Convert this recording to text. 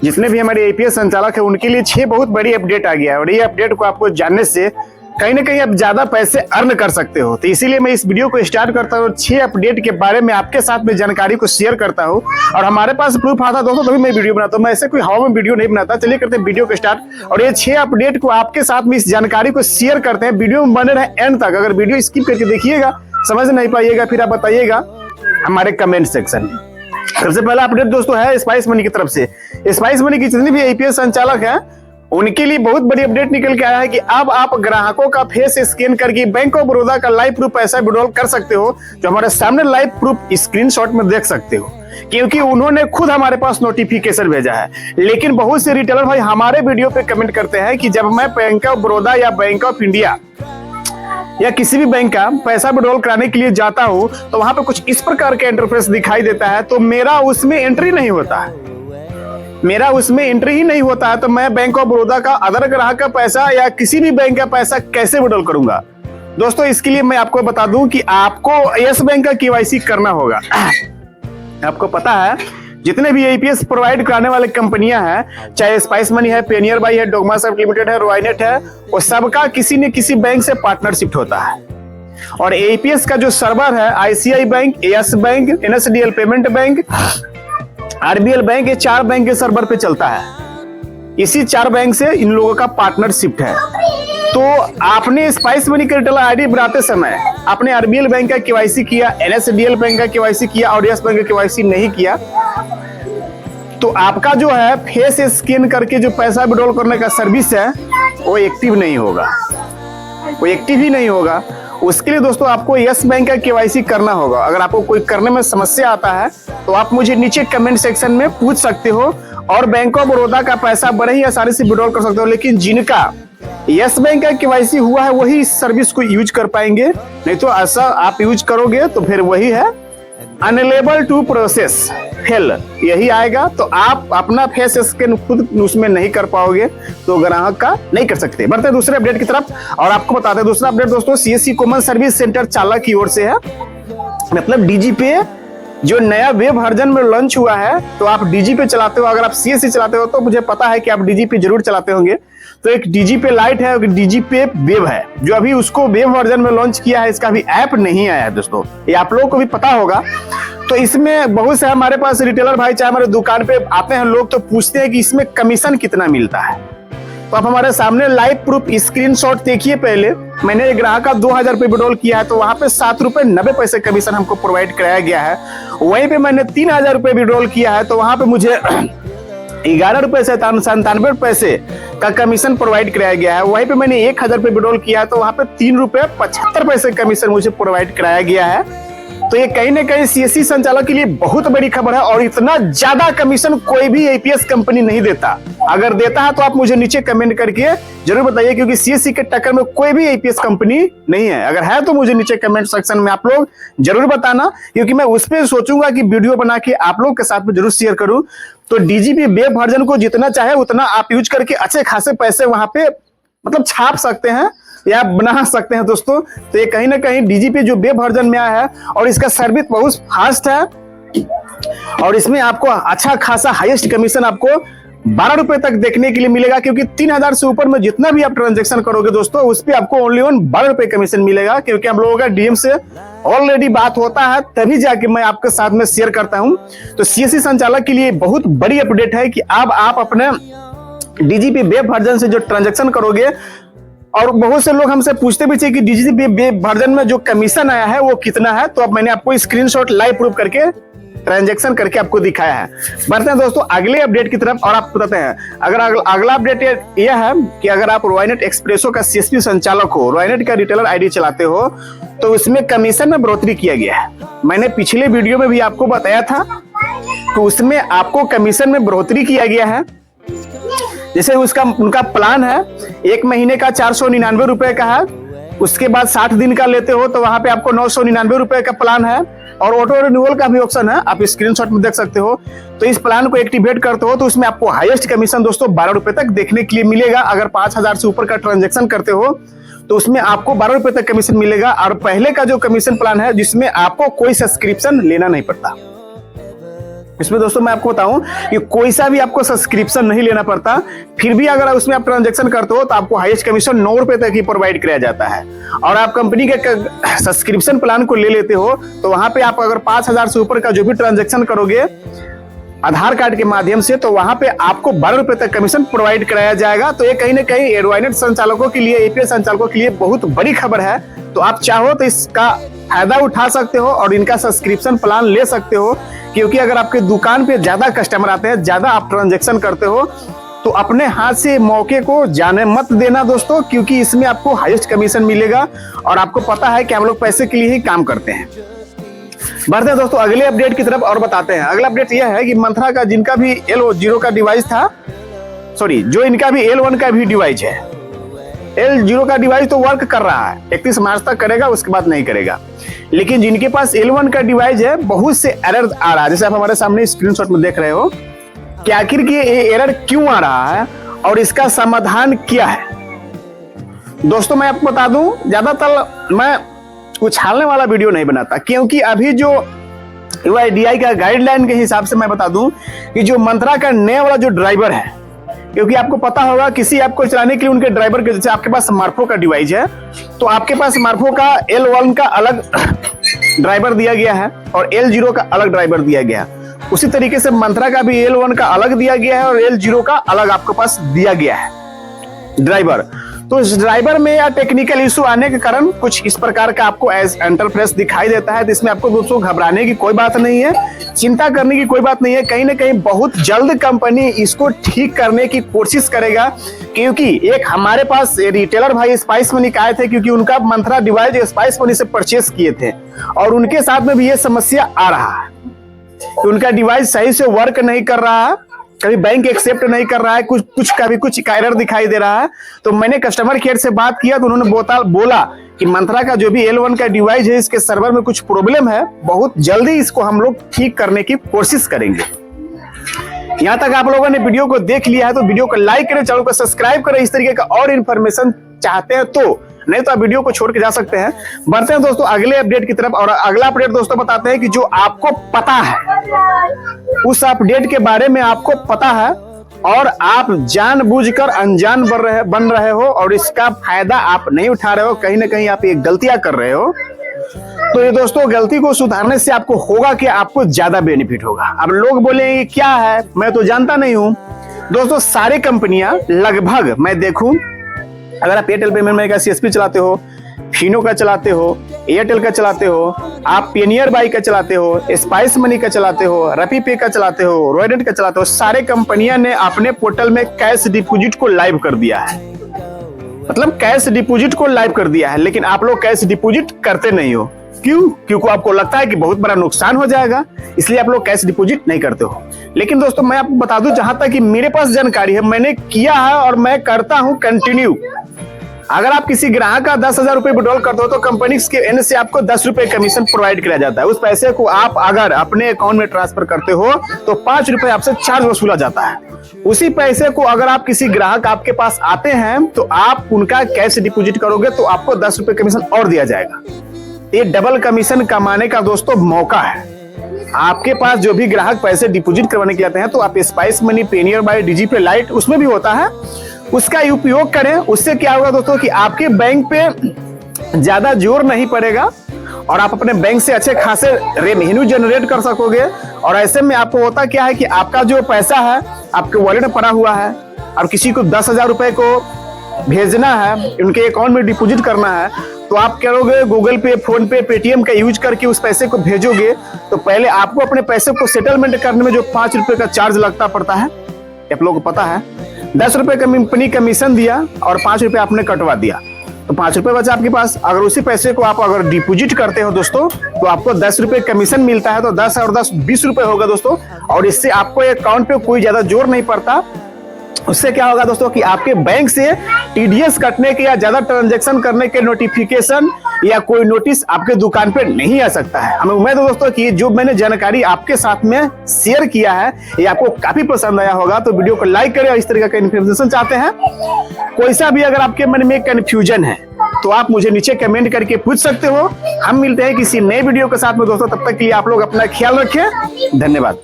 जितने भी हमारे एपीएस संचालक है उनके लिए 6 बहुत बड़ी अपडेट आ गया है और ये अपडेट को आपको जानने से कहीं ना कहीं आप ज्यादा पैसे अर्न कर सकते हो। तो इसीलिए मैं इस वीडियो को स्टार्ट करता हूँ, 6 अपडेट के बारे में आपके साथ में जानकारी को शेयर करता हूँ और हमारे पास प्रूफ आता दोस्तों तभी मैं वीडियो बनाता हूँ। मैं ऐसे कोई हवा में वीडियो नहीं बनाता। चलिए करते हैं वीडियो को स्टार्ट और ये 6 अपडेट को आपके साथ में इस जानकारी को शेयर करते हैं। वीडियो में बने रहे एंड तक। अगर वीडियो स्किप करके देखिएगा, समझ नहीं पाइएगा, फिर आप बताइएगा हमारे कमेंट सेक्शन में। सबसे पहला अपडेट दोस्तों है स्पाइस मनी की तरफ से। स्पाइस मनी की जितने भी एपीएस संचालक हैं उनके लिए बहुत बड़ी अपडेट निकल के आया है कि अब आप ग्राहकों का फेस स्कैन करके बैंक ऑफ बड़ौदा का लाइव प्रूफ पैसा विड्रॉल कर सकते हो, जो हमारे सामने लाइव प्रूफ स्क्रीनशॉट में देख सकते हो, क्योंकि उन्होंने खुद हमारे पास नोटिफिकेशन भेजा है। लेकिन बहुत से रिटेलर भाई हमारे वीडियो पे कमेंट करते हैं कि जब मैं बैंक ऑफ बड़ौदा या बैंक ऑफ इंडिया या किसी भी बैंक का पैसा विड्रॉल कराने के लिए जाता हूं तो वहां पे कुछ इस प्रकार का इंटरफेस दिखाई देता है, तो मेरा उसमें एंट्री नहीं होता है। मेरा उसमें एंट्री ही नहीं होता है तो मैं बैंक ऑफ बड़ौदा का अदर ग्राहक का पैसा या किसी भी बैंक का पैसा कैसे विड्रॉल करूंगा। दोस्तों इसके लिए मैं आपको बता दूं कि आपको यस बैंक का केवाईसी करना होगा। आपको पता है जितने भी एपीएस प्रोवाइड कराने वाले कंपनियां हैं, चाहे स्पाइस मनी है, पेनियर बाई है, डोगमा सब लिमिटेड है, रॉयनेट है, वो सबका किसी न किसी बैंक से पार्टनरशिप होता है। और एपीएस का जो सर्वर है ICI bank, yes bank, NSDL payment bank, RBL bank, ये 4 बैंक के सर्वर पे चलता है। इसी 4 बैंक से इन लोगों का पार्टनरशिप है। तो आपने स्पाइस मनी के रिटेलर आईडी बनाते समय आपने आरबीएल बैंक का केवाईसी किया, एनएसडीएल बैंक का केवाईसी किया और यस बैंक का केवाईसी नहीं किया, तो आपका जो है फेस स्कैन करके जो पैसा विड्रॉल करने का सर्विस है वो एक्टिव नहीं होगा, वो एक्टिव ही नहीं होगा। उसके लिए दोस्तों आपको यस बैंक का केवाईसी करना होगा। अगर आपको कोई करने में समस्या आता है तो आप मुझे नीचे कमेंट सेक्शन में पूछ सकते हो और बैंक ऑफ बड़ौदा का पैसा बड़े ही आसानी से विड्रॉल कर सकते हो। लेकिन जिनका यस बैंक का केवाईसी हुआ है वही इस सर्विस को यूज कर पाएंगे, नहीं तो ऐसा आप यूज करोगे तो फिर वही है अनएबल टू प्रोसेस फेल, यही आएगा। तो आप अपना फेस स्कैन खुद उसमें नहीं कर पाओगे तो ग्राहक का नहीं कर सकते। बढ़ते हैं दूसरे अपडेट की तरफ और आपको बताते हैं दूसरा अपडेट दोस्तों सीएससी कॉमन सर्विस सेंटर चालक की ओर से है। मतलब डीजी पे जो नया वेब वर्जन में लॉन्च हुआ है, तो आप डीजी पे चलाते हो, अगर आप सीएससी चलाते हो तो मुझे पता है कि आप डीजी पे जरूर चलाते होंगे। तो एक डीजी पे लाइट है और डीजी पे वेब है, जो अभी उसको वेब वर्जन में लॉन्च किया है। इसका भी ऐप नहीं आया है दोस्तों, ये आप लोगों को भी पता होगा। तो इसमें बहुत से हमारे पास रिटेलर भाई चाहे हमारे दुकान पे आते हैं लोग, तो पूछते हैं कि इसमें कमीशन कितना मिलता है। तो आप हमारे सामने लाइव प्रूफ स्क्रीनशॉट देखिए। पहले मैंने एक ग्राहक का 2000 रुपए विड्रॉल किया है तो वहां पे 7 रुपए 90 पैसे कमीशन हमको प्रोवाइड कराया गया है। वहीं पे मैंने 3000 रुपए विड्रॉल किया है तो वहां पे मुझे 11 रुपए से 97 पैसे का कमीशन प्रोवाइड कराया गया है। वहीं पे मैंने 1000 रुपए विड्रॉल किया है तो वहां पे 3 रुपए 75 पैसे कमीशन मुझे प्रोवाइड कराया गया है। तो ये कहीं ना कहीं सीएससी संचालक के लिए बहुत बड़ी खबर है और इतना ज्यादा कमीशन कोई भी एपीएस कंपनी नहीं देता। अगर देता है तो आप मुझे नीचे कमेंट करके जरूर बताइए, क्योंकि सीएससी के टक्कर में कोई भी एपीएस कंपनी नहीं है। अगर है तो मुझे नीचे कमेंट सेक्शन में आप लोग जरूर बताना, क्योंकि मैं उस पर सोचूंगा कि वीडियो बना के आप लोग के साथ में जरूर शेयर करूं। तो डीजीपी वेब वर्जन को जितना चाहे उतना आप यूज करके अच्छे खासे पैसे वहां पे मतलब छाप सकते हैं या बना सकते हैं दोस्तों। तो ये कहीं ना कहीं डीजीपी जो वेब वर्जन में आया है और इसका सर्विस बहुत फास्ट है और इसमें आपको अच्छा खासा हाईएस्ट कमीशन आपको 12 रुपए तक देखने के लिए मिलेगा, क्योंकि 3000 से ऊपर में जितना भी आप ट्रांजेक्शन करोगे दोस्तों उस पर आपको ओनली 12 रुपए कमीशन मिलेगा। क्योंकि हम लोगों का डीएम से ऑलरेडी बात होता है तभी जाके मैं आपके साथ में शेयर करता हूं। तो सीएससी संचालक के लिए बहुत बड़ी अपडेट है कि अब आप अपने डीजीपी वेब वर्जन से जो ट्रांजेक्शन करोगे, और बहुत से लोग हमसे पूछते भी थे कि डीजीपी वेब वर्जन में जो कमीशन आया है वो कितना है, तो अब मैंने आपको स्क्रीनशॉट लाइव प्रूफ करके ट्रांजैक्शन करके आपको दिखाया है। बढ़ते हैं दोस्तों अगले अपडेट की तरफ और आपको बताते हैं। अगर अगला अपडेट यह है कि अगर आप रॉयनेट एक्सप्रेसो का सीएसपी संचालक हो, रॉयनेट का रिटेलर आईडी चलाते हो, तो उसमें कमीशन में बढ़ोतरी किया गया है। मैंने पिछले वीडियो में भी आपको बताया था कि उसमें आपको कमीशन में बढ़ोतरी किया गया है। जैसे उनका प्लान है 1 महीने का 499 रुपए का है, उसके बाद 60 दिन का लेते हो तो वहां पे आपको 999 रुपए का प्लान है और ऑटो रिन्यूअल का भी ऑप्शन है, आप स्क्रीनशॉट में देख सकते हो। तो इस प्लान को एक्टिवेट करते हो तो उसमें आपको हाईएस्ट कमीशन दोस्तों 12 रुपए तक देखने के लिए मिलेगा। अगर 5000 से ऊपर का ट्रांजेक्शन करते हो तो उसमें आपको 12 रुपए तक कमीशन मिलेगा। और पहले का जो कमीशन प्लान है जिसमें आपको कोई सब्सक्रिप्शन लेना नहीं पड़ता, इसमें दोस्तों मैं आपको बताऊं कि कोई सा भी आपको सब्सक्रिप्शन नहीं लेना पड़ता, फिर भी अगर उसमें आप ट्रांजैक्शन करते हो तो आपको हाईएस्ट कमीशन 9 रुपए तक ही प्रोवाइड किया जाता है। और आप कंपनी के सब्सक्रिप्शन प्लान को ले लेते हो तो वहां पे आप अगर 5,000 से ऊपर का जो भी ट्रांजैक्शन करोगे आधार कार्ड के माध्यम से, तो वहां पे आपको 12 रुपए तक कमीशन प्रोवाइड कराया जाएगा। तो ये कहीं ना कहीं एयरलाइन संचालकों के लिए, एपीएल संचालकों के लिए बहुत बड़ी खबर है। तो आप चाहो तो इसका फायदा उठा सकते हो और इनका सब्सक्रिप्शन प्लान ले सकते हो, क्योंकि अगर आपके दुकान पे ज्यादा कस्टमर आते हैं, ज्यादा आप ट्रांजैक्शन करते हो, तो अपने हाथ से मौके को जाने मत देना दोस्तों, क्योंकि इसमें आपको हाईएस्ट कमीशन मिलेगा। और आपको पता है कि हम लोग पैसे के लिए ही काम करते हैं। बढ़ते हैं दोस्तों अगले अपडेट की तरफ और बताते हैं। अगला अपडेट यह है कि मंत्रा का जिनका भी L0 का डिवाइस था, सॉरी जो इनका भी L1 का भी डिवाइस है, L0 का डिवाइस तो वर्क कर रहा है, 31 मार्च तक करेगा, उसके बाद नहीं करेगा। लेकिन जिनके पास L1 का डिवाइस है, बहुत से एरर आ रहा है, जैसे आप हमारे सामने स्क्रीनशॉट में देख रहे हो कि आखिर ये एरर क्यों आ रहा है और इसका समाधान क्या है। दोस्तों मैं आपको बता दूं, ज्यादातर मैं उछालने वाला वीडियो नहीं बनाता, क्योंकि अभी जो UIDAI का गाइडलाइन के हिसाब से मैं बता दूं कि जो मंत्रा का नया वाला जो ड्राइवर है, क्योंकि आपको पता होगा किसी ऐप को चलाने के लिए उनके ड्राइवर के, जैसे आपके पास स्मार्टफोन का डिवाइस है तो आपके पास स्मार्टफोन का L1 का अलग ड्राइवर दिया गया है और L0 का अलग ड्राइवर दिया गया है। उसी तरीके से मंत्रा का भी L1 का अलग दिया गया है और L0 का अलग आपके पास दिया गया है ड्राइवर। तो इस ड्राइवर में या टेक्निकल इशू आने के कारण कुछ इस प्रकार का आपको एज इंटरफेस दिखाई देता है। तो इसमें आपको दोस्तों घबराने की कोई बात नहीं है, चिंता करने की कोई बात नहीं है। कहीं ना कहीं बहुत जल्द कंपनी इसको ठीक करने की कोशिश करेगा, क्योंकि एक हमारे पास रिटेलर भाई स्पाइस मनी आए थे, क्योंकि उनका मंत्रा डिवाइस स्पाइस मनी से परचेस किए थे और उनके साथ में भी ये समस्या आ रहा है कि उनका डिवाइस सही से वर्क नहीं कर रहा है, कभी बैंक एक्सेप्ट नहीं कर रहा है, कुछ एरर दिखाई दे रहा है। तो मैंने कस्टमर केयर से बात किया तो उन्होंने बोला कि मंत्रा का जो भी L1 का डिवाइस है, इसके सर्वर में कुछ प्रॉब्लम है, बहुत जल्दी इसको हम लोग ठीक करने की कोशिश करेंगे। यहाँ तक आप लोगों ने वीडियो को देख लिया है तो वीडियो को लाइक करें, चैनल को सब्सक्राइब करें। इस तरीके का और इन्फॉर्मेशन चाहते हैं तो, नहीं तो आप वीडियो को छोड़ के जा सकते हैं। बढ़ते हैं दोस्तों अगले अपडेट की तरफ। और अगला अपडेट दोस्तों बताते हैं कि जो आपको पता है, उस अपडेट के बारे में आपको पता है और आप जानबूझकर अनजान बन रहे हो और इसका फायदा आप नहीं उठा रहे हो, कहीं ना कहीं आप ये गलतियां कर रहे हो। तो ये दोस्तों गलती को सुधारने से आपको होगा कि आपको ज्यादा बेनिफिट होगा। अब लोग बोलेंगे क्या है, मैं तो जानता नहीं हूं। दोस्तों सारी कंपनियां लगभग मैं देखूं, अगर आप एयरटेल पेमेंट बैंक का CSP चलाते हो, फिनो का चलाते हो, एयरटेल का चलाते हो, आप पेनियर बाई का चलाते हो, स्पाइस मनी का चलाते हो, रपी पे का चलाते हो, रॉयडेंट का चलाते हो, सारे कंपनियां ने अपने पोर्टल में कैश डिपॉजिट को लाइव कर दिया है। मतलब कैश डिपॉजिट को लाइव कर दिया है, लेकिन आप लोग कैश डिपॉजिट करते नहीं हो। क्यों? क्योंकि आपको लगता है कि बहुत बड़ा नुकसान हो जाएगा, इसलिए आप लोग कैश डिपॉजिट नहीं करते हो। लेकिन दोस्तों मैं आपको बता दूं, जहां तक कि मेरे पास जानकारी है, मैंने किया है और मैं करता हूं कंटिन्यू। अगर आप किसी ग्राहक का 10,000 रुपए विड्रॉल करते हो तो कंपनी के एंड से आपको 10 रुपए कमीशन प्रोवाइड किया जाता है। उस पैसे को आप अगर अपने अकाउंट में ट्रांसफर करते हो तो 5 रुपए आपसे चार्ज वसूला जाता है। उसी पैसे को अगर आप किसी ग्राहक आपके पास आते हैं तो आप उनका कैश डिपॉजिट करोगे तो आपको 10 रुपए कमीशन और दिया जाएगा। ये डबल कमीशन कमाने का दोस्तों मौका है। आपके पास जो भी ग्राहक पैसे डिपॉजिट करवाने के आते हैं तो आप spice money, Payeer by, DigiPay light, उसमें भी होता है, उसका उपयोग करें। उससे क्या होगा दोस्तों कि आपके बैंक पे ज्यादा जोर नहीं पड़ेगा और आप अपने बैंक से अच्छे खासे रेवेन्यू जनरेट कर सकोगे। और ऐसे में आपको होता क्या है कि आपका जो पैसा है आपके वॉलेट में पड़ा हुआ है, और किसी को 10,000 रुपए को भेजना है, उनके अकाउंट में डिपॉजिट करना है, तो आप करोगे गूगल पे, फोन पे, पेटीएम का यूज करके उस पैसे को भेजोगे। तो पहले आपको अपने पैसे को सेटलमेंट करने में जो 5 रुपए का चार्ज लगता पड़ता है, आप लोगों को पता है, 10 रुपए कंपनी कमीशन दिया और 5 रुपए आपने कटवा दिया, तो 5 रुपए बचा आपके पास। अगर उसी पैसे को आप अगर डिपॉजिट करते हो दोस्तों तो आपको 10 रुपए कमीशन मिलता है, तो 10 और 10 20 रुपए होगा दोस्तों। और इससे आपको अकाउंट पे कोई ज्यादा जोर नहीं पड़ता। उससे क्या होगा दोस्तों कि आपके बैंक से TDS कटने के या ज्यादा ट्रांजैक्शन करने के नोटिफिकेशन या कोई नोटिस आपके दुकान पे नहीं आ सकता है। हमें उम्मीद है दोस्तों कि जो मैंने जानकारी आपके साथ में शेयर किया है ये आपको काफी पसंद आया होगा। तो वीडियो को लाइक करें और इस तरीके का इन्फॉर्मेशन चाहते हैं, कोई सा भी अगर आपके मन में कंफ्यूजन है तो आप मुझे नीचे कमेंट करके पूछ सकते हो। हम मिलते हैं किसी नए वीडियो के साथ में दोस्तों, तब तक के लिए आप लोग अपना ख्याल रखें। धन्यवाद।